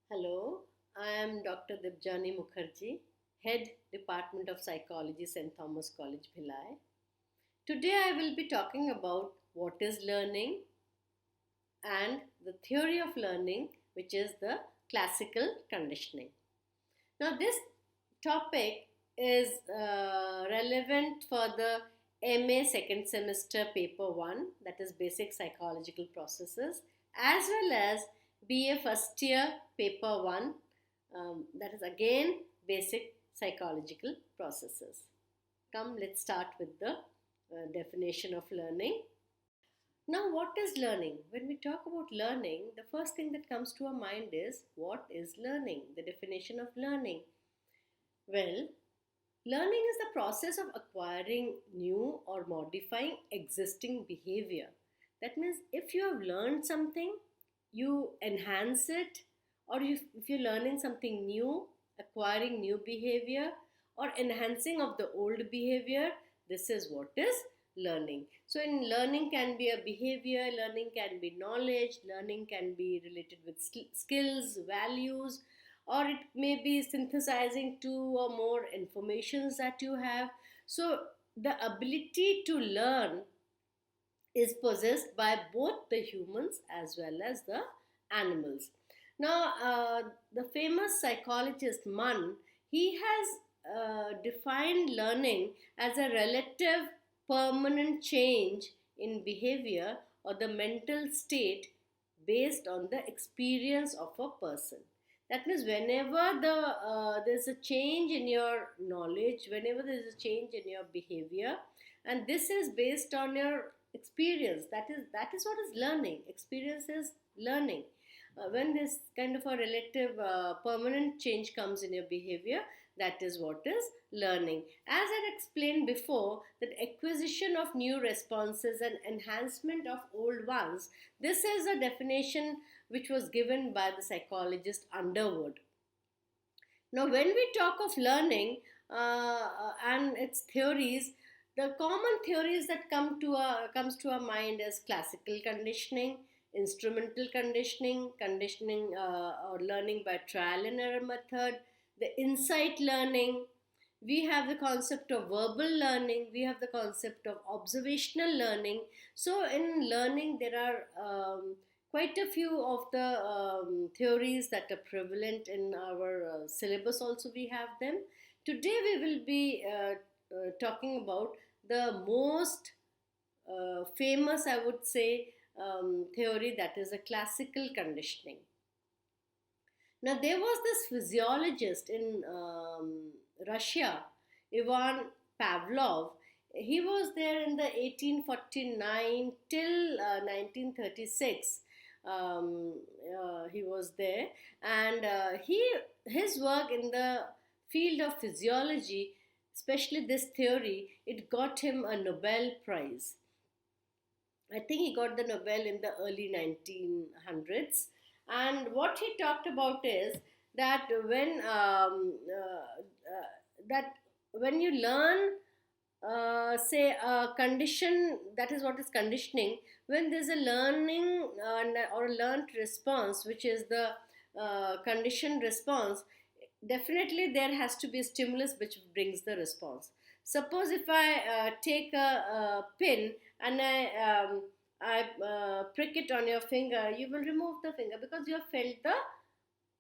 Hello, I am Dr. Dibjani Mukherjee, Head Department of Psychology, St. Thomas College, Bhilai. Today I will be talking about what is learning and the theory of learning, which is the classical conditioning. Now, this topic is relevant for the MA second semester paper 1, that is basic psychological processes, as well as BA first year paper 1, that is again basic psychological processes. Come, let's start with the definition of learning. Now, what is learning? When we talk about learning, the first thing that comes to our mind is what is learning? The definition of learning. Well, learning is the process of acquiring new or modifying existing behavior. That means if you have learned something, you enhance it, or if you're learning something new, acquiring new behavior, or enhancing of the old behavior, this is what is learning. So, in learning can be a behavior, learning can be knowledge, learning can be related with skills, values, or it may be synthesizing two or more informations that you have. So, the ability to learn is possessed by both the humans as well as the animals. Now, the famous psychologist Mann, he has defined learning as a relative permanent change in behavior or the mental state based on the experience of a person. That means whenever there's a change in your knowledge, whenever there's a change in your behavior, and this is based on your experience, that is what is learning. Experience is learning. When this kind of a relative permanent change comes in your behavior, that is what is learning. As I explained before, that acquisition of new responses and enhancement of old ones, this is a definition which was given by the psychologist Underwood. Now, when we talk of learning and its theories, the common theories that comes to our mind is classical conditioning, instrumental conditioning, conditioning or learning by trial and error method, the insight learning. We have the concept of verbal learning. We have the concept of observational learning. So, in learning, there are quite a few of the theories that are prevalent in our syllabus. Also, we have them. Today, we will be talking about the most famous, I would say, theory, that is a classical conditioning. Now, there was this physiologist in Russia, Ivan Pavlov. He was there in the 1849 till 1936. He was there, and his work in the field of physiology, especially this theory, it got him a Nobel Prize. I think he got the Nobel in the early 1900s. And what he talked about is that that when you learn, say, a condition, that is what is conditioning. When there's a learning or a learned response, which is the conditioned response, definitely there has to be a stimulus which brings the response. Suppose if I take a pin and I prick it on your finger, you will remove the finger because you have felt the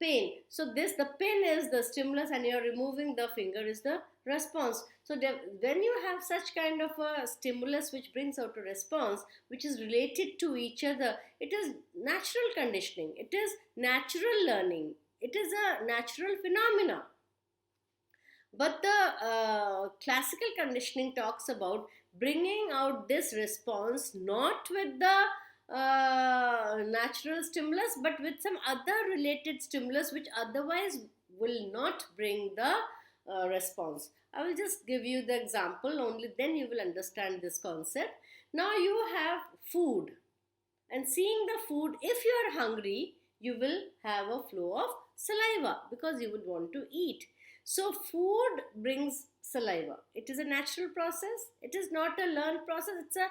pain. So the pin is the stimulus and you're removing the finger is the response. So when you have such kind of a stimulus which brings out a response which is related to each other, it is natural conditioning. It is natural learning. It is a natural phenomena. But the classical conditioning talks about bringing out this response not with the natural stimulus but with some other related stimulus which otherwise will not bring the response. I will just give you the example, only then you will understand this concept. Now you have food, and seeing the food, if you are hungry, you will have a flow of saliva because you would want to eat. So, food brings saliva. It is a natural process. It is not a learned process. It's a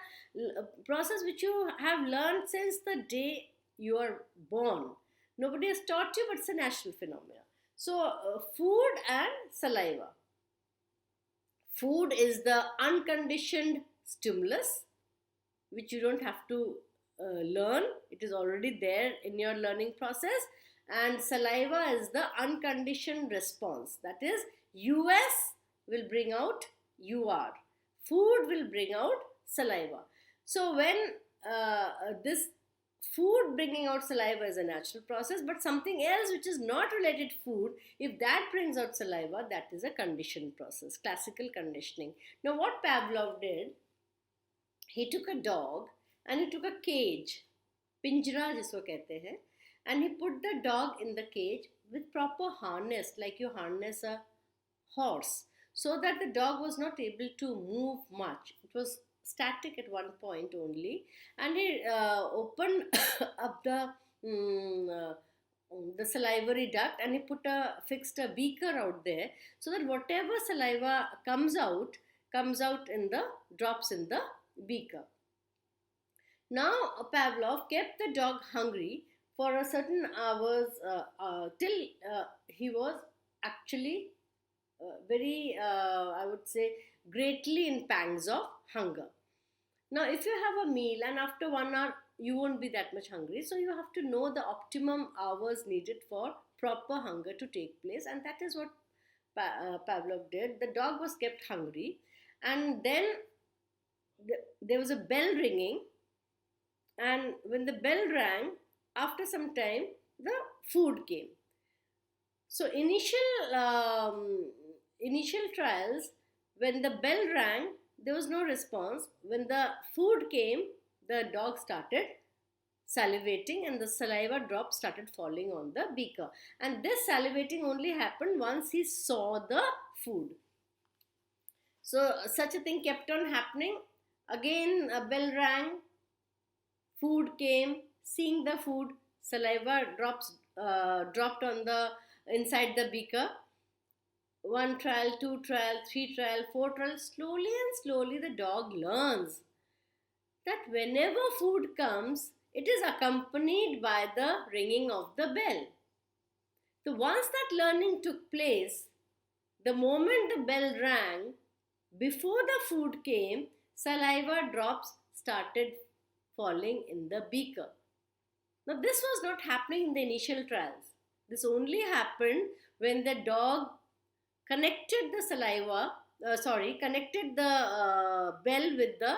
process which you have learned since the day you are born. Nobody has taught you, but it's a natural phenomenon. So, food and saliva. Food is the unconditioned stimulus, which you don't have to learn. It is already there in your learning process. And saliva is the unconditioned response. That is, US will bring out UR. Food will bring out saliva. So when this food bringing out saliva is a natural process, but something else which is not related to food, if that brings out saliva, that is a conditioned process, classical conditioning. Now what Pavlov did, he took a dog and he took a cage, pinjra जिसको कहते हैं, and he put the dog in the cage with proper harness, like you harness a horse, so that the dog was not able to move much. It was static at one point only, and he opened up the salivary duct, and he fixed a beaker out there, so that whatever saliva comes out in the drops in the beaker. Now Pavlov kept the dog hungry for a certain hours till he was actually very, I would say, greatly in pangs of hunger. Now, if you have a meal and after 1 hour you won't be that much hungry, so you have to know the optimum hours needed for proper hunger to take place, and that is what Pavlov did. The dog was kept hungry, and then there was a bell ringing, and when the bell rang, after some time the food came. So initial trials, when the bell rang, there was no response. When the food came, the dog started salivating and the saliva drops started falling on the beaker. And this salivating only happened once he saw the food. So such a thing kept on happening. Again a bell rang, food came, seeing the food, saliva dropped on the inside the beaker. 1 trial, 2 trial, 3 trial, 4 trial. Slowly and slowly the dog learns that whenever food comes, it is accompanied by the ringing of the bell. So once that learning took place, the moment the bell rang, before the food came, saliva drops started falling in the beaker. Now this was not happening in the initial trials. This only happened when the dog connected the bell with the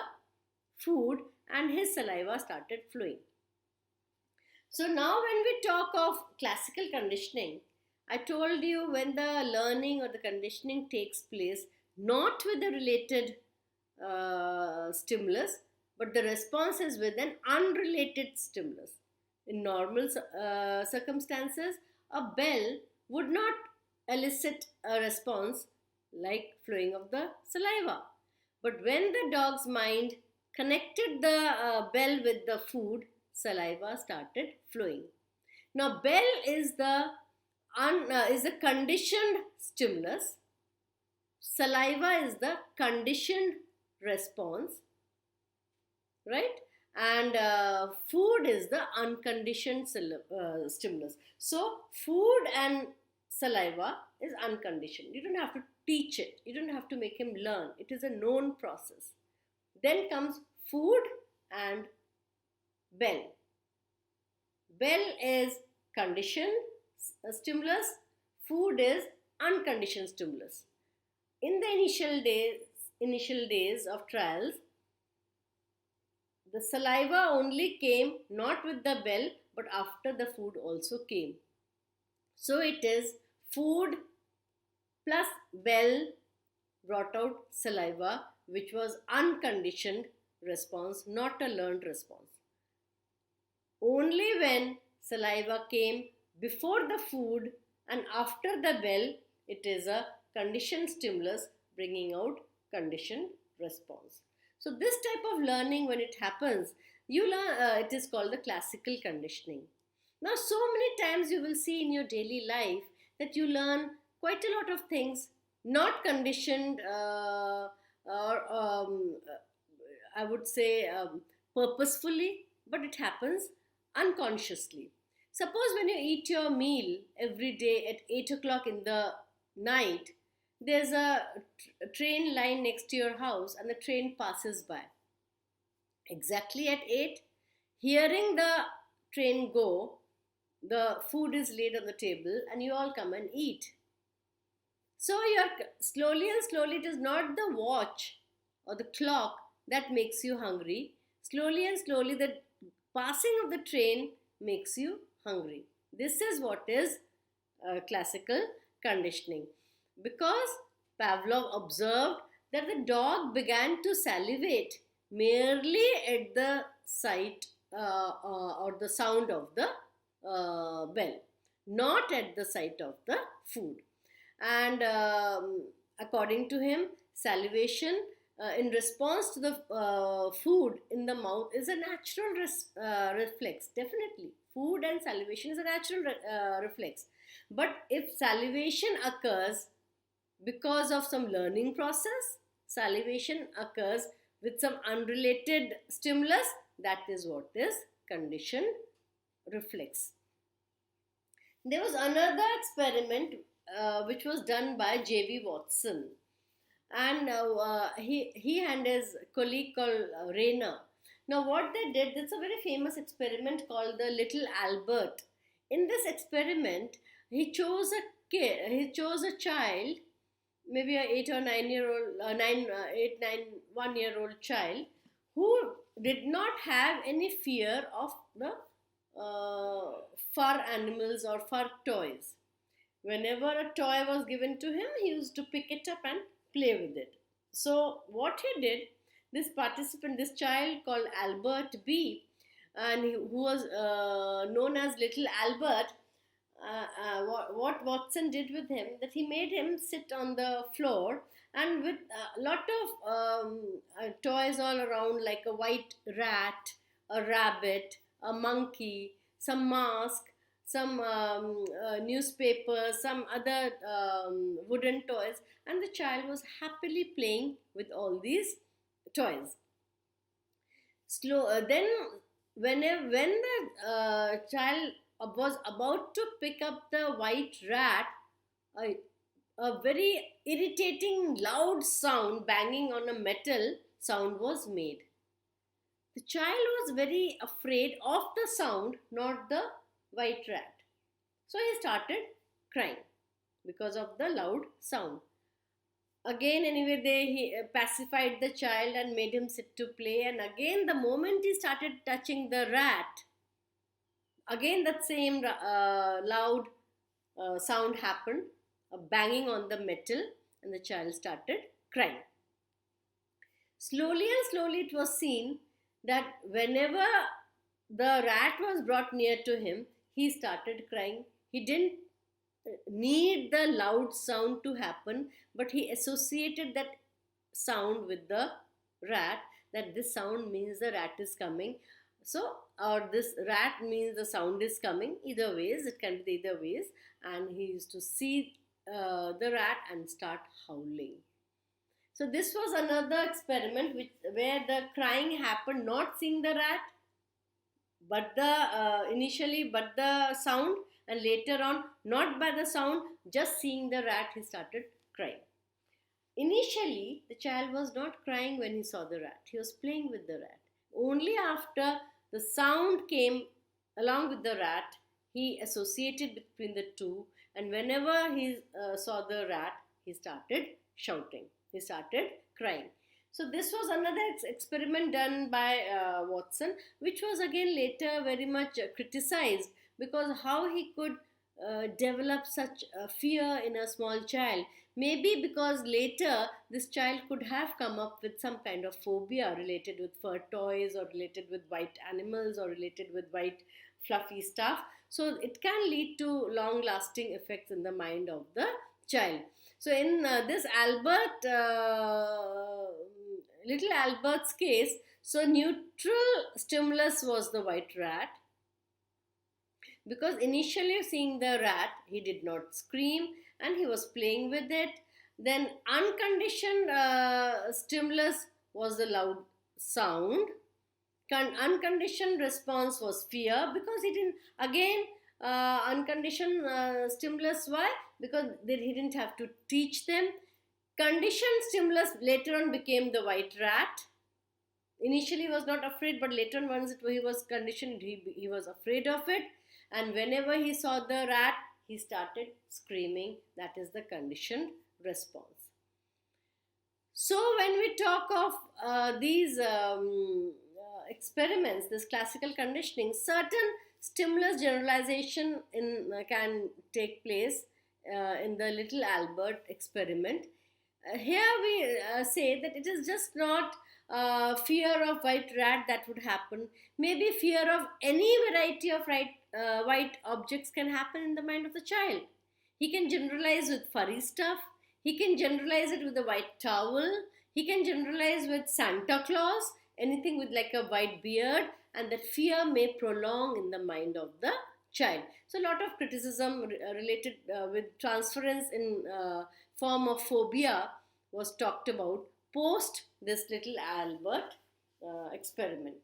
food, and his saliva started flowing. So now when we talk of classical conditioning, I told you when the learning or the conditioning takes place not with a related stimulus, but the response is with an unrelated stimulus. In normal circumstances, a bell would not elicit a response like flowing of the saliva. But when the dog's mind connected the bell with the food, saliva started flowing. Now, bell is the conditioned stimulus. Saliva is the conditioned response, right? And food is the unconditioned stimulus. So, food and saliva is unconditioned. You don't have to teach it. You don't have to make him learn. It is a known process. Then comes food and bell. Bell is conditioned stimulus. Food is unconditioned stimulus. In the initial days of trials, the saliva only came not with the bell, but after the food also came. So it is food plus bell brought out saliva, which was unconditioned response, not a learned response. Only when saliva came before the food and after the bell, it is a conditioned stimulus bringing out conditioned response. So this type of learning, when it happens, you learn. It is called the classical conditioning. Now, so many times you will see in your daily life that you learn quite a lot of things not conditioned, or I would say purposefully, but it happens unconsciously. Suppose when you eat your meal every day at 8 o'clock in the night, there's a train line next to your house and the train passes by. Exactly at 8, hearing the train go, the food is laid on the table and you all come and eat. So you're slowly and slowly, it is not the watch or the clock that makes you hungry. Slowly and slowly, the passing of the train makes you hungry. This is what is classical conditioning. Because Pavlov observed that the dog began to salivate merely at the sight or the sound of the bell, not at the sight of the food. And according to him, salivation in response to the food in the mouth is a natural reflex. Definitely, food and salivation is a natural reflex. But if salivation occurs because of some learning process, salivation occurs with some unrelated stimulus, that is what is conditioned reflex. There was another experiment which was done by J.V. Watson, and he and his colleague called Rayner. Now, what they did, it's a very famous experiment called the Little Albert. In this experiment, he chose a child, maybe a 1 year old child, who did not have any fear of the fur animals or fur toys. Whenever a toy was given to him, he used to pick it up and play with it. So, what he did, this child called Albert B, and who was known as Little Albert, what Watson did with him, that he made him sit on the floor and with a lot of toys all around, like a white rat, a rabbit, a monkey, some mask, some newspapers, some other wooden toys, and the child was happily playing with all these toys. Then, when the child was about to pick up the white rat, a very irritating loud sound, banging on a metal sound, was made. The child was very afraid of the sound, not the white rat. So he started crying because of the loud sound. Again, anyway, he pacified the child and made him sit to play. And again, the moment he started touching the rat, again that same loud sound happened, a banging on the metal, and the child started crying. Slowly and slowly, it was seen that whenever the rat was brought near to him, he started crying. He didn't need the loud sound to happen, but he associated that sound with the rat, that this sound means the rat is coming. So, or this rat means the sound is coming. Either ways, it can be either ways. And he used to see the rat and start howling. So this was another experiment where the crying happened not seeing the rat, but the sound, and later on not by the sound, just seeing the rat, he started crying. Initially, the child was not crying when he saw the rat. He was playing with the rat. Only after the sound came along with the rat, he associated between the two, and whenever he saw the rat, he started shouting. He started crying. So this was another experiment done by Watson, which was again later very much criticized, because how he could develop such fear in a small child. Maybe because later this child could have come up with some kind of phobia related with fur toys, or related with white animals, or related with white fluffy stuff. So it can lead to long lasting effects in the mind of the child. So in this little Albert's case, so neutral stimulus was the white rat, because initially seeing the rat, he did not scream and he was playing with it. Then unconditioned stimulus was the loud sound. Unconditioned response was fear, because he didn't, again, Unconditioned stimulus. Why? Because he didn't have to teach them. Conditioned stimulus later on became the white rat. Initially he was not afraid, but later on, once he was conditioned, he was afraid of it. And whenever he saw the rat, he started screaming. That is the conditioned response. So when we talk of these experiments, this classical conditioning, certain stimulus generalization can take place in the little Albert experiment. Here we say that it is just not fear of white rat that would happen. Maybe fear of any variety of white objects can happen in the mind of the child. He can generalize with furry stuff. He can generalize it with a white towel. He can generalize with Santa Claus, anything with like a white beard, and that fear may prolong in the mind of the child. So a lot of criticism related with transference in form of phobia was talked about post this little Albert experiment.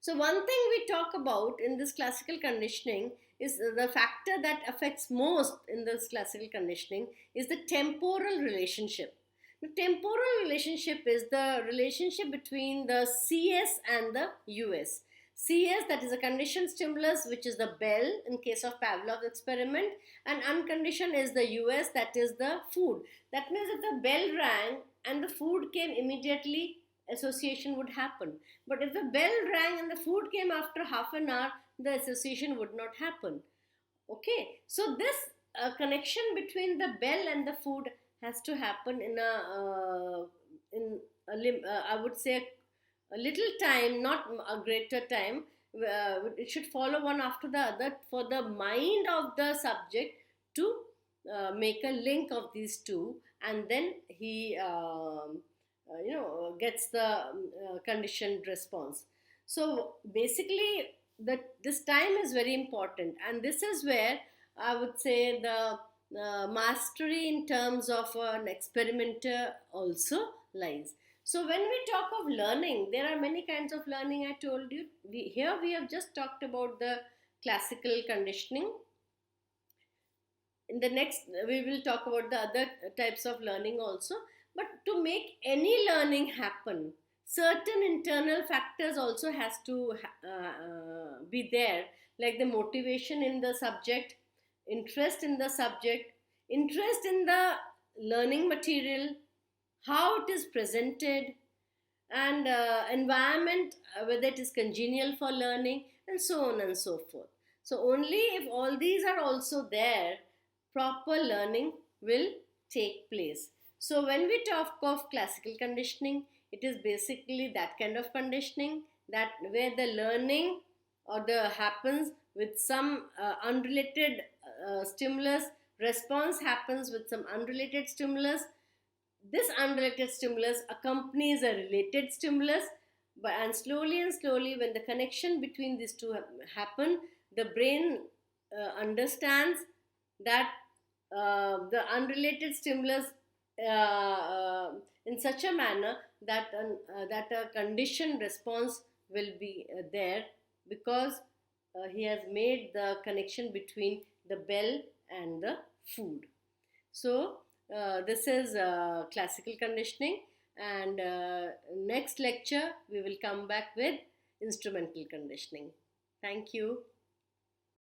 So one thing we talk about in this classical conditioning is the factor that affects most in this classical conditioning is the temporal relationship. The temporal relationship is the relationship between the CS and the US. CS, that is a conditioned stimulus, which is the bell in case of Pavlov's experiment, and unconditioned is the US, that is the food. That means if the bell rang and the food came immediately, association would happen. But if the bell rang and the food came after half an hour, the association would not happen. Okay, so this connection between the bell and the food has to happen I would say a little time, not a greater time. It should follow one after the other for the mind of the subject to make a link of these two, and then he gets the conditioned response. So basically, this time is very important, and this is where I would say the mastery in terms of an experimenter also lies. So when we talk of learning, there are many kinds of learning. I told you, here we have just talked about the classical conditioning. In the next, we will talk about the other types of learning also. But to make any learning happen, certain internal factors also has to be there, like the motivation in the subject, interest in the subject, interest in the learning material, how it is presented, and environment, whether it is congenial for learning, and so on and so forth. So only if all these are also there, proper learning will take place. So when we talk of classical conditioning, it is basically that kind of conditioning that where the learning or the happens with some unrelated stimulus, response happens with some unrelated stimulus. This unrelated stimulus accompanies a related stimulus, and slowly when the connection between these two happen, the brain understands that the unrelated stimulus in such a manner that a conditioned response will be there, because he has made the connection between the bell and the food. So this is classical conditioning, and next lecture we will come back with instrumental conditioning. Thank you.